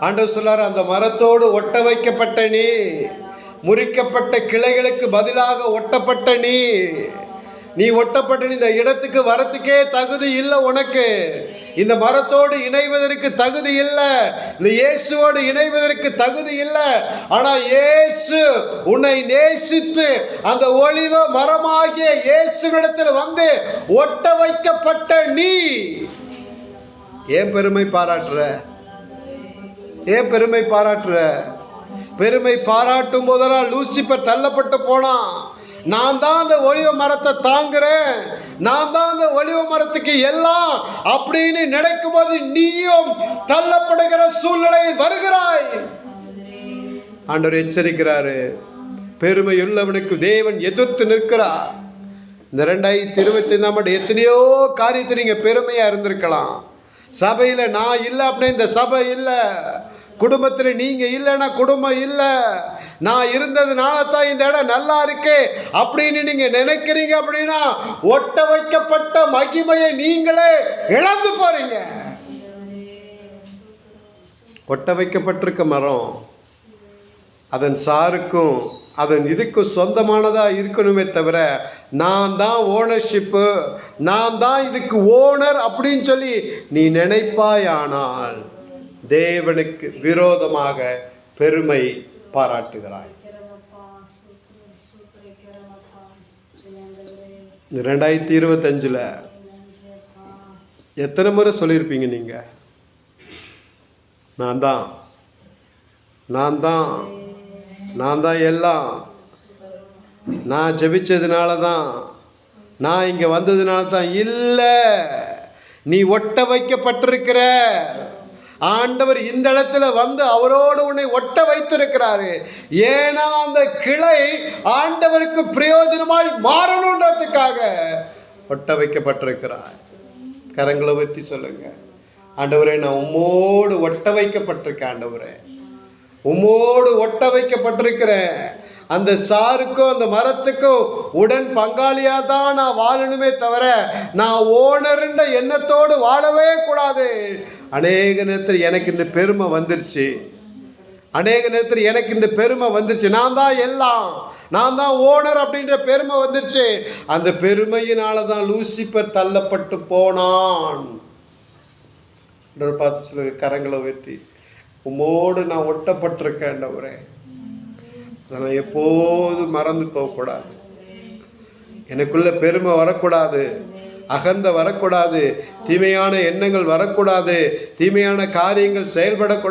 ஆண்டவர் சொல்லார், அந்த மரத்தோடு ஒட்ட வைக்கப்பட்ட நீ, முறிக்கப்பட்ட கிளைகளுக்கு பதிலாக ஒட்டப்பட்ட நீ ஒட்டப்பட்ட இந்த இடத்துக்கு வரத்துக்கே தகுதி இல்லை. உனக்கு இந்த மரத்தோடு இணைவதற்கு தகுதி இல்லை, இந்த இயேசுவோடு இணைவதற்கு தகுதி இல்லை. ஆனால் இயேசு உன்னை நேசித்து அந்த ஒலிவ மரமாகிய இயேசுவிடத்தில் வந்து ஒட்ட வைக்கப்பட்ட நீ ஏன் பெருமை பாராட்டுற? ஏன் பெருமை பாராட்டுற? பெருமை பாராட்டும் போதெல்லாம் லூசிபர் தள்ளப்பட்டு போனான். நான் தான் அந்த ஒலிவ மரத்தை தாங்குறேன், நான் தான் அந்த ஒலிவ மரத்துக்கு எல்லாம் அப்படின்னு நினைக்கும் போது நீயும் தள்ளப்படுகிற சூழ்நிலையில் வருகிறாய். ஆண்டவர் எச்சரிக்கிறாரு. பெருமை உள்ளவனுக்கு தேவன் எதிர்த்து நிற்கிறார். இந்த 2025 எத்தனையோ காரியத்தை நீங்க பெருமையா இருந்திருக்கலாம். சபையில் நான் இல்லை அப்படின்னா இந்த சபை இல்லை, குடும்பத்தில் நீங்கள் இல்லைன்னா குடும்பம் இல்லை, நான் இருந்ததுனால தான் இந்த இடம் நல்லா இருக்கு அப்படின்னு நீங்கள் நினைக்கிறீங்க. அப்படின்னா ஒட்ட வைக்கப்பட்ட மகிமையை நீங்களே இழந்து போறீங்க. ஒட்ட வைக்கப்பட்டிருக்க மரம் அதன் சாருக்கும் அதன் இதுக்கும் சொந்தமானதாக இருக்கணுமே தவிர நான் தான் ஓனர்ஷிப்பு, நான் தான் இதுக்கு ஓனர் அப்படின்னு சொல்லி நீ நினைப்பாயானால் தேவனுக்கு விரோதமாக பெருமை பாராட்டுகிறாய். 2025 எத்தனை முறை சொல்லியிருப்பீங்க நீங்க, நான் தான் எல்லாம், நான் ஜெபிச்சதுனால தான், நான் இங்கே வந்ததுனால தான். இல்லை, நீ ஒட்ட வைக்கப்பட்டிருக்கிற. ஆண்டவர் இந்த இடத்துல வந்து அவரோடு உன்னை ஒட்ட வைத்திருக்கிறாரு. ஏன்னா அந்த கிளை ஆண்டவருக்கு பிரயோஜனமாய் மாறணுன்றதுக்காக ஒட்ட வைக்கப்பட்டிருக்கிறார். கரங்களை ஊற்றி சொல்லுங்க, ஆண்டவரே நான் உம்மோடு ஒட்ட வைக்கப்பட்டிருக்கேன். ஆண்டவரே உம்மோடு ஒட்ட வைக்கப்பட்டிருக்கிறேன். அந்த சாருக்கும் அந்த மரத்துக்கும் உடன் பங்காளியாக தான் நான் வாழணுமே தவிர நான் ஓனருன்ற எண்ணத்தோடு வாழவே கூடாது. அநேக நேரத்தில் எனக்கு இந்த பெருமை வந்துருச்சு, நான் தான் எல்லாம், நான் தான் ஓனர் அப்படின்ற பெருமை வந்துருச்சு. அந்த பெருமையினால தான் லூசிபர் தள்ளப்பட்டு போனான். பார்த்து சொல்லுங்க, கரங்களை உயர்த்தி, உம்மோடு நான் ஒட்டப்பட்டிருக்கேன். நான் எப்போதும் மறந்து போகக்கூடாது. எனக்குள்ள பெருமை வரக்கூடாது, அகந்த வரக்கூடாது, தீமையான எண்ணங்கள் வரக்கூடாது, தீமையான காரியங்கள் செயல்படக்கூடாது.